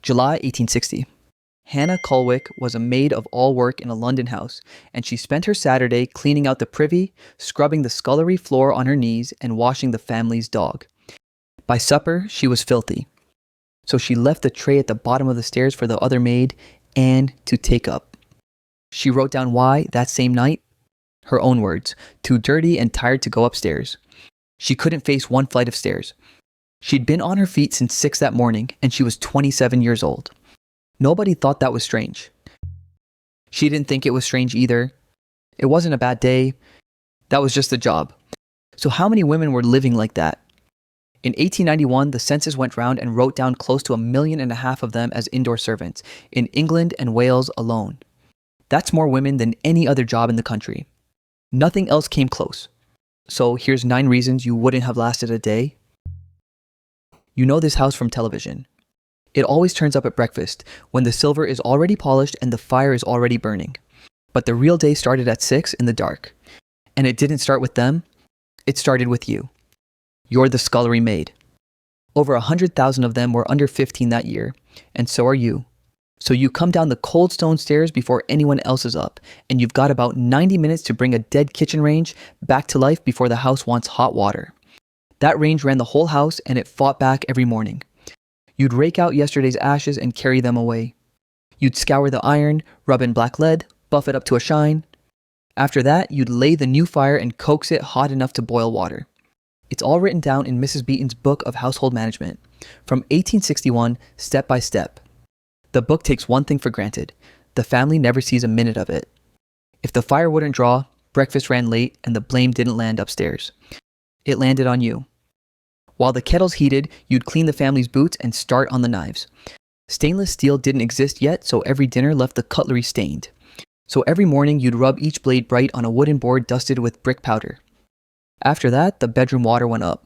July 1860. Hannah Cullwick was a maid of all work in a London house, and she spent her Saturday cleaning out the privy, scrubbing the scullery floor on her knees, and washing the family's dog. By supper, she was filthy. So she left the tray at the bottom of the stairs for the other maid, Anne, to take up. She wrote down why, that same night. Her own words, too dirty and tired to go upstairs. She couldn't face one flight of stairs. She'd been on her feet since 6 that morning, and she was 27 years old. Nobody thought that was strange. She didn't think it was strange either. It wasn't a bad day. That was just the job. So how many women were living like that? In 1891, the census went round and wrote down close to 1.5 million of them as indoor servants, in England and Wales alone. That's more women than any other job in the country. Nothing else came close. So here's 9 reasons you wouldn't have lasted a day. You know this house from television. It always turns up at breakfast, when the silver is already polished and the fire is already burning. But the real day started at 6 in the dark. And it didn't start with them. It started with you. You're the scullery maid. Over 100,000 of them were under 15 that year, and so are you. So you come down the cold stone stairs before anyone else is up, and you've got about 90 minutes to bring a dead kitchen range back to life before the house wants hot water. That range ran the whole house, and it fought back every morning. You'd rake out yesterday's ashes and carry them away. You'd scour the iron, rub in black lead, buff it up to a shine. After that, you'd lay the new fire and coax it hot enough to boil water. It's all written down in Mrs. Beeton's Book of Household Management, from 1861, step by step. The book takes one thing for granted. The family never sees a minute of it. If the fire wouldn't draw, breakfast ran late, and the blame didn't land upstairs. It landed on you. While the kettle's heated, you'd clean the family's boots and start on the knives. Stainless steel didn't exist yet, so every dinner left the cutlery stained. So every morning you'd rub each blade bright on a wooden board dusted with brick powder. After that, the bedroom water went up.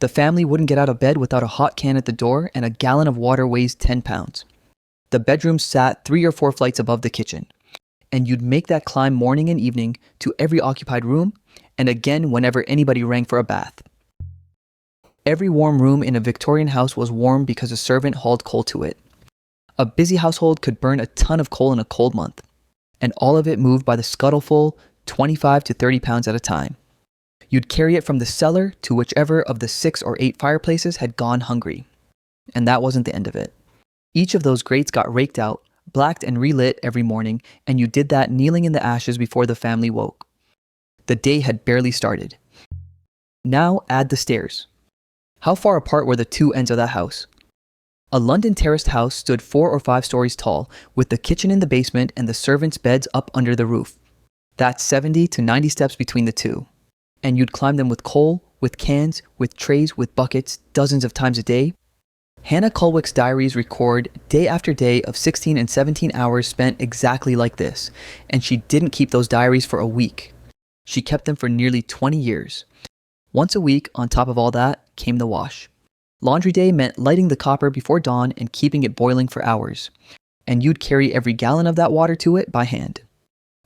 The family wouldn't get out of bed without a hot can at the door, and a gallon of water weighs 10 pounds. The bedroom sat 3 or 4 flights above the kitchen. And you'd make that climb morning and evening to every occupied room, and again whenever anybody rang for a bath. Every warm room in a Victorian house was warm because a servant hauled coal to it. A busy household could burn a ton of coal in a cold month, and all of it moved by the scuttleful, 25 to 30 pounds at a time. You'd carry it from the cellar to whichever of the 6 or 8 fireplaces had gone hungry. And that wasn't the end of it. Each of those grates got raked out, blacked and relit every morning, and you did that kneeling in the ashes before the family woke. The day had barely started. Now add the stairs. How far apart were the 2 ends of that house? A London terraced house stood 4 or 5 stories tall, with the kitchen in the basement and the servants' beds up under the roof. That's 70 to 90 steps between the 2. And you'd climb them with coal, with cans, with trays, with buckets, dozens of times a day. Hannah Cullwick's diaries record day after day of 16 and 17 hours spent exactly like this, and she didn't keep those diaries for a week. She kept them for nearly 20 years. Once a week, on top of all that, came the wash. Laundry day meant lighting the copper before dawn and keeping it boiling for hours. And you'd carry every gallon of that water to it by hand.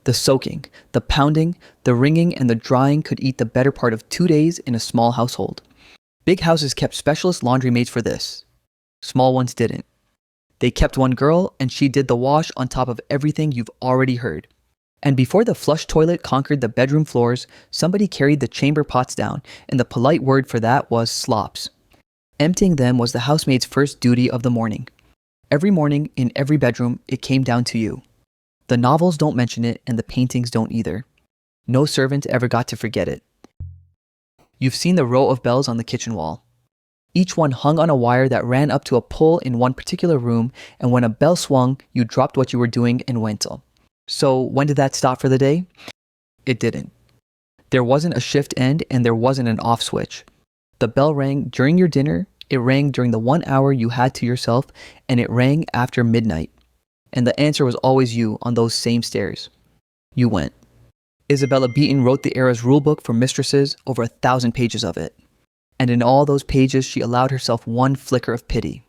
The soaking, the pounding, the wringing, and the drying could eat the better part of 2 days in a small household. Big houses kept specialist laundry maids for this. Small ones didn't. They kept one girl, and she did the wash on top of everything you've already heard. And before the flush toilet conquered the bedroom floors, somebody carried the chamber pots down, and the polite word for that was slops. Emptying them was the housemaid's first duty of the morning. Every morning, in every bedroom, it came down to you. The novels don't mention it, and the paintings don't either. No servant ever got to forget it. You've seen the row of bells on the kitchen wall. Each one hung on a wire that ran up to a pole in one particular room, and when a bell swung, you dropped what you were doing and went on. So when did that stop for the day? It didn't. There wasn't a shift end, and there wasn't an off switch. The bell rang during your dinner, it rang during the 1 hour you had to yourself, and it rang after midnight. And the answer was always you on those same stairs. You went. Isabella Beeton wrote the era's rulebook for mistresses, over 1,000 pages of it. And in all those pages, she allowed herself one flicker of pity.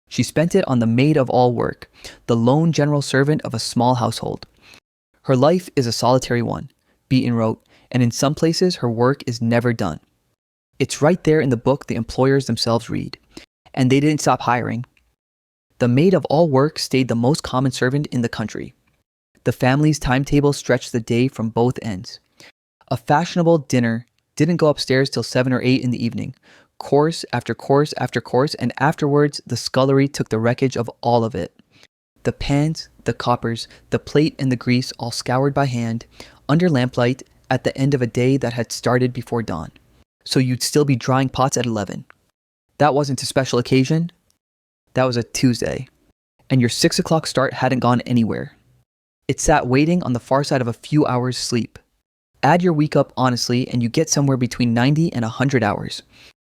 She spent it on the maid of all work, the lone general servant of a small household. Her life is a solitary one, Beeton wrote, and in some places her work is never done. It's right there in the book the employers themselves read. And they didn't stop hiring. The maid of all work stayed the most common servant in the country. The family's timetable stretched the day from both ends. A fashionable dinner didn't go upstairs till 7 or 8 in the evening. Course after course after course, and afterwards the scullery took the wreckage of all of it. The pans, the coppers, the plate and the grease all scoured by hand, under lamplight, at the end of a day that had started before dawn. So you'd still be drying pots at 11. That wasn't a special occasion. That was a Tuesday. And your 6 o'clock start hadn't gone anywhere. It sat waiting on the far side of a few hours' sleep. Add your week up honestly and you get somewhere between 90 and 100 hours.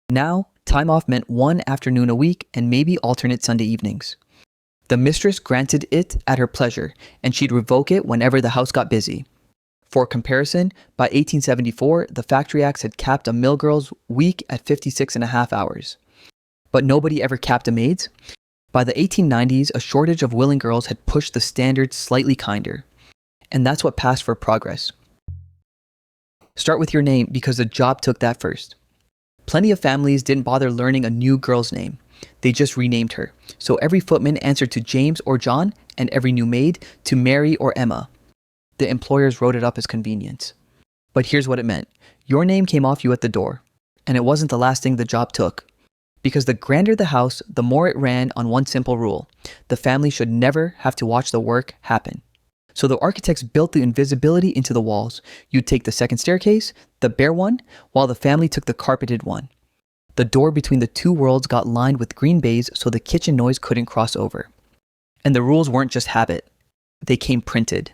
Now, time off meant one afternoon a week and maybe alternate Sunday evenings. The mistress granted it at her pleasure, and she'd revoke it whenever the house got busy. For comparison, by 1874, the Factory Acts had capped a mill girl's week at 56.5 hours. But nobody ever capped a maid's. By the 1890s, a shortage of willing girls had pushed the standards slightly kinder. And that's what passed for progress. Start with your name because the job took that first. Plenty of families didn't bother learning a new girl's name. They just renamed her. So every footman answered to James or John, and every new maid to Mary or Emma. The employers wrote it up as convenience. But here's what it meant. Your name came off you at the door. And it wasn't the last thing the job took. Because the grander the house, the more it ran on one simple rule. The family should never have to watch the work happen. So the architects built the invisibility into the walls. You'd take the second staircase, the bare one, while the family took the carpeted one. The door between the two worlds got lined with green baize so the kitchen noise couldn't cross over. And the rules weren't just habit. They came printed.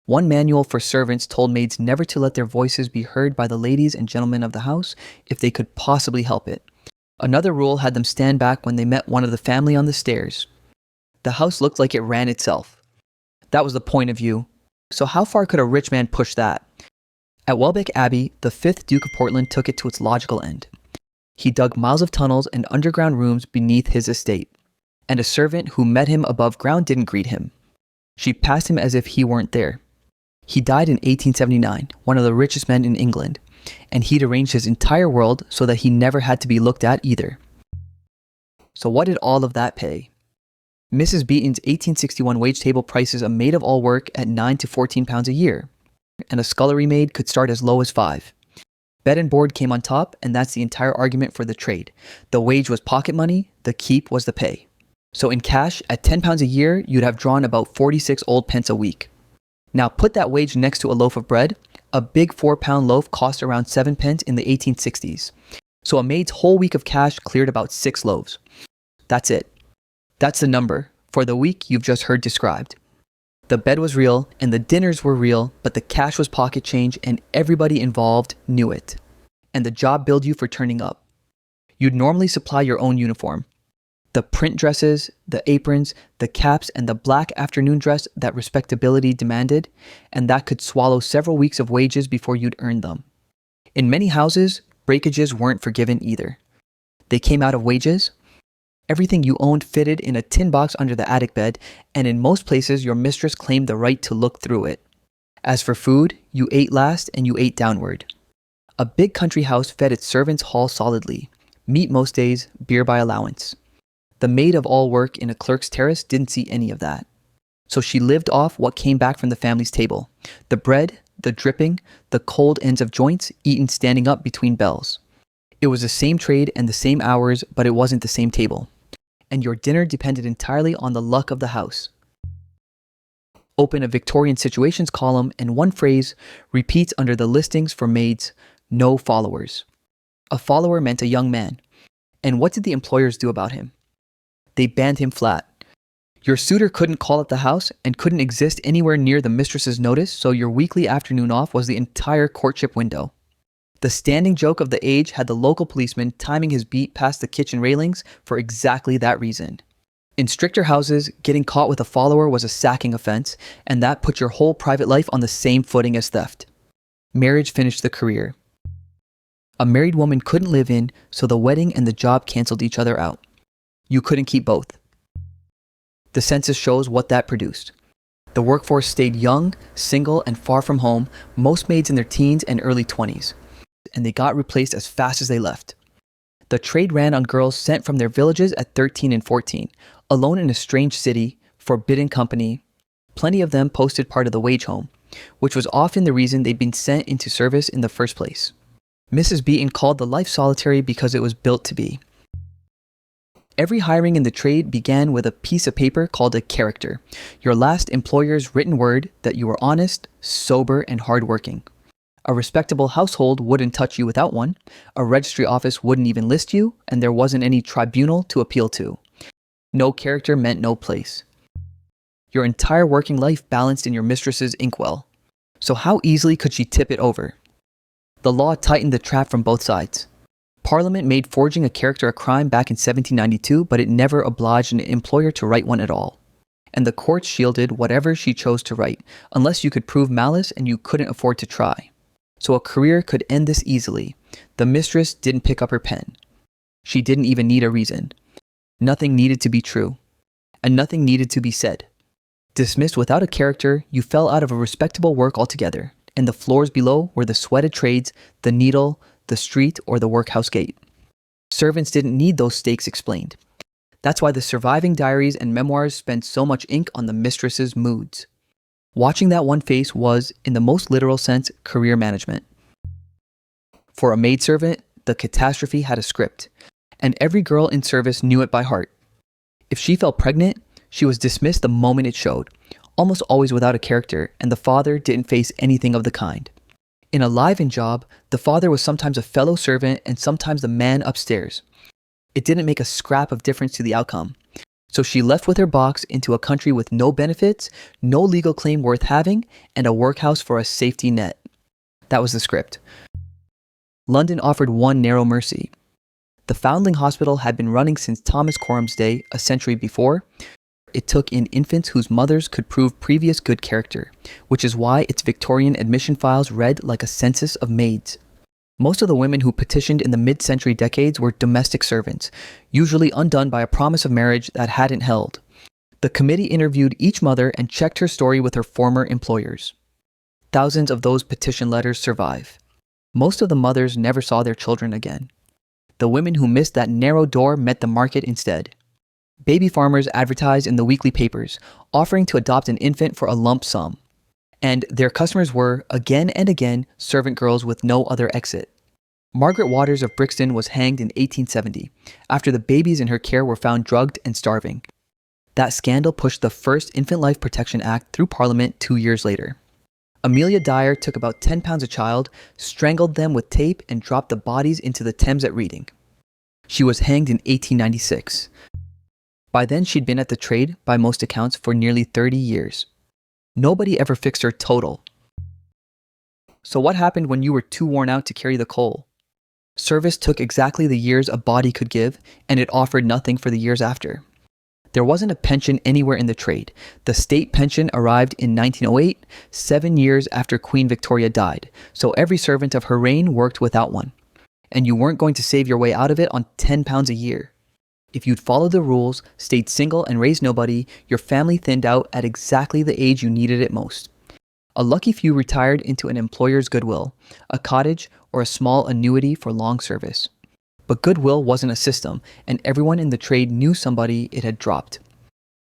One manual for servants told maids never to let their voices be heard by the ladies and gentlemen of the house if they could possibly help it. Another rule had them stand back when they met one of the family on the stairs. The house looked like it ran itself. That was the point of view. So how far could a rich man push that? At Welbeck Abbey, the 5th Duke of Portland took it to its logical end. He dug miles of tunnels and underground rooms beneath his estate. And a servant who met him above ground didn't greet him. She passed him as if he weren't there. He died in 1879, one of the richest men in England, and he'd arranged his entire world so that he never had to be looked at either. So what did all of that pay? Mrs. Beaton's 1861 wage table prices a maid of all work at £9 to £14 a year, and a scullery maid could start as low as £5. Bed and board came on top, and that's the entire argument for the trade. The wage was pocket money, the keep was the pay. So in cash, at £10 a year, you'd have drawn about 46 old pence a week. Now put that wage next to a loaf of bread. A big 4-pound loaf cost around 7 pence in the 1860s. So a maid's whole week of cash cleared about 6 loaves. That's it. That's the number for the week you've just heard described. The bed was real and the dinners were real, but the cash was pocket change and everybody involved knew it. And the job billed you for turning up. You'd normally supply your own uniform. The print dresses, the aprons, the caps, and the black afternoon dress that respectability demanded, and that could swallow several weeks of wages before you'd earn them. In many houses, breakages weren't forgiven either. They came out of wages. Everything you owned fitted in a tin box under the attic bed, and in most places your mistress claimed the right to look through it. As for food, you ate last and you ate downward. A big country house fed its servants' hall solidly. Meat most days, beer by allowance. The maid of all work in a clerk's terrace didn't see any of that. So she lived off what came back from the family's table. The bread, the dripping, the cold ends of joints eaten standing up between bells. It was the same trade and the same hours, but it wasn't the same table. And your dinner depended entirely on the luck of the house. Open a Victorian situations column and one phrase repeats under the listings for maids, no followers. A follower meant a young man. And what did the employers do about him? They banned him flat. Your suitor couldn't call at the house and couldn't exist anywhere near the mistress's notice, so your weekly afternoon off was the entire courtship window. The standing joke of the age had the local policeman timing his beat past the kitchen railings for exactly that reason. In stricter houses, getting caught with a follower was a sacking offense, and that put your whole private life on the same footing as theft. Marriage finished the career. A married woman couldn't live in, so the wedding and the job canceled each other out. You couldn't keep both. The census shows what that produced. The workforce stayed young, single, and far from home, most maids in their teens and early 20s, and they got replaced as fast as they left. The trade ran on girls sent from their villages at 13 and 14, Alone in a strange city, forbidden company, plenty of them posted part of the wage home, which was often the reason they'd been sent into service in the first place. Mrs. Beaton called the life solitary because it was built to be. Every hiring in the trade began with a piece of paper called a character, your last employer's written word that you were honest, sober, and hardworking. A respectable household wouldn't touch you without one, a registry office wouldn't even list you, and there wasn't any tribunal to appeal to. No character meant no place. Your entire working life balanced in your mistress's inkwell. So how easily could she tip it over? The law tightened the trap from both sides. Parliament made forging a character a crime back in 1792, but it never obliged an employer to write one at all. And the courts shielded whatever she chose to write, unless you could prove malice and you couldn't afford to try. So a career could end this easily. The mistress didn't pick up her pen. She didn't even need a reason. Nothing needed to be true. And nothing needed to be said. Dismissed without a character, you fell out of a respectable work altogether, and the floors below were the sweated trades, the needle, the street, or the workhouse gate. Servants didn't need those stakes explained. That's why the surviving diaries and memoirs spend so much ink on the mistress's moods. Watching that one face was, in the most literal sense, career management. For a maidservant, the catastrophe had a script, and every girl in service knew it by heart. If she fell pregnant, she was dismissed the moment it showed, almost always without a character, and the father didn't face anything of the kind. In a live-in job, the father was sometimes a fellow servant and sometimes the man upstairs. It didn't make a scrap of difference to the outcome. So she left with her box into a country with no benefits, no legal claim worth having, and a workhouse for a safety net. That was the script. London offered one narrow mercy. The Foundling Hospital had been running since Thomas Corum's day, a century before. It took in infants whose mothers could prove previous good character, which is why its Victorian admission files read like a census of maids. Most of the women who petitioned in the mid-century decades were domestic servants, usually undone by a promise of marriage that hadn't held. The committee interviewed each mother and checked her story with her former employers. Thousands of those petition letters survive. Most of the mothers never saw their children again. The women who missed that narrow door met the market instead. Baby farmers advertised in the weekly papers, offering to adopt an infant for a lump sum. And their customers were, again and again, servant girls with no other exit. Margaret Waters of Brixton was hanged in 1870, after the babies in her care were found drugged and starving. That scandal pushed the first Infant Life Protection Act through Parliament 2 years later. Amelia Dyer took about 10 pounds a child, strangled them with tape, and dropped the bodies into the Thames at Reading. She was hanged in 1896. By then, she'd been at the trade, by most accounts, for nearly 30 years. Nobody ever fixed her total. So what happened when you were too worn out to carry the coal? Service took exactly the years a body could give, and it offered nothing for the years after. There wasn't a pension anywhere in the trade. The state pension arrived in 1908, 7 years after Queen Victoria died, so every servant of her reign worked without one. And you weren't going to save your way out of it on £10 a year. If you'd followed the rules, stayed single, and raised nobody, your family thinned out at exactly the age you needed it most. A lucky few retired into an employer's goodwill, a cottage, or a small annuity for long service. But goodwill wasn't a system, and everyone in the trade knew somebody it had dropped.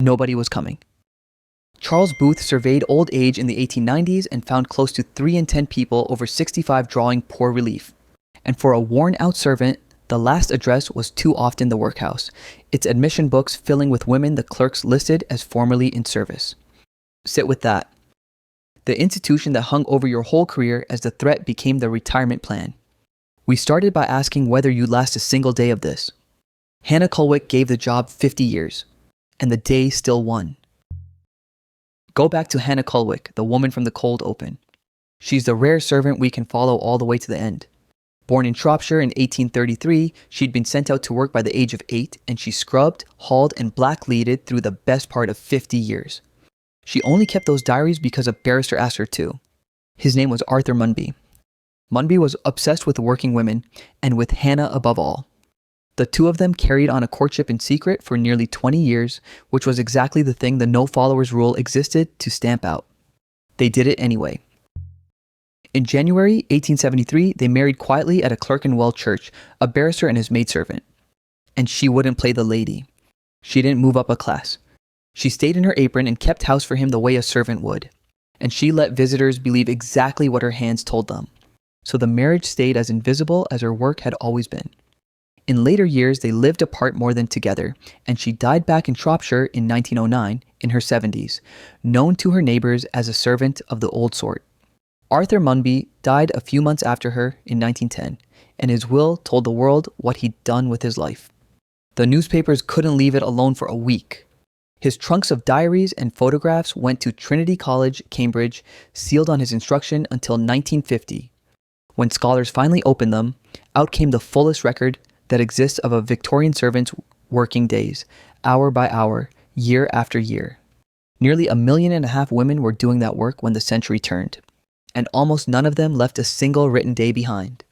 Nobody was coming. Charles Booth surveyed old age in the 1890s and found close to 3 in 10 people over 65 drawing poor relief. And for a worn-out servant, the last address was too often the workhouse, its admission books filling with women the clerks listed as formerly in service. Sit with that. The institution that hung over your whole career as the threat became the retirement plan. We started by asking whether you'd last a single day of this. Hannah Cullwick gave the job 50 years, and the day still won. Go back to Hannah Cullwick, the woman from the cold open. She's the rare servant we can follow all the way to the end. Born in Shropshire in 1833, she'd been sent out to work by the age of 8, and she scrubbed, hauled, and black-leaded through the best part of 50 years. She only kept those diaries because a barrister asked her to. His name was Arthur Munby. Munby was obsessed with working women, and with Hannah above all. The two of them carried on a courtship in secret for nearly 20 years, which was exactly the thing the no-followers rule existed to stamp out. They did it anyway. In January 1873, they married quietly at a Clerkenwell church, a barrister and his maidservant. And she wouldn't play the lady. She didn't move up a class. She stayed in her apron and kept house for him the way a servant would. And she let visitors believe exactly what her hands told them. So the marriage stayed as invisible as her work had always been. In later years, they lived apart more than together, and she died back in Shropshire in 1909, in her 70s, known to her neighbours as a servant of the old sort. Arthur Munby died a few months after her in 1910, and his will told the world what he'd done with his life. The newspapers couldn't leave it alone for a week. His trunks of diaries and photographs went to Trinity College, Cambridge, sealed on his instruction until 1950. When scholars finally opened them, out came the fullest record that exists of a Victorian servant's working days, hour by hour, year after year. Nearly 1.5 million women were doing that work when the century turned, and almost none of them left a single written day behind.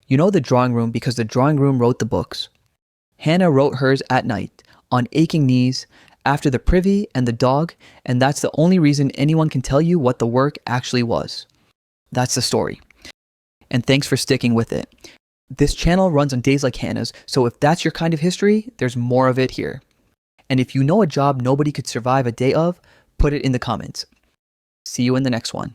You know the drawing room because the drawing room wrote the books. Hannah wrote hers at night, on aching knees, after the privy and the dog, and that's the only reason anyone can tell you what the work actually was. That's the story. And thanks for sticking with it. This channel runs on days like Hannah's, so if that's your kind of history, there's more of it here. And if you know a job nobody could survive a day of, put it in the comments. See you in the next one.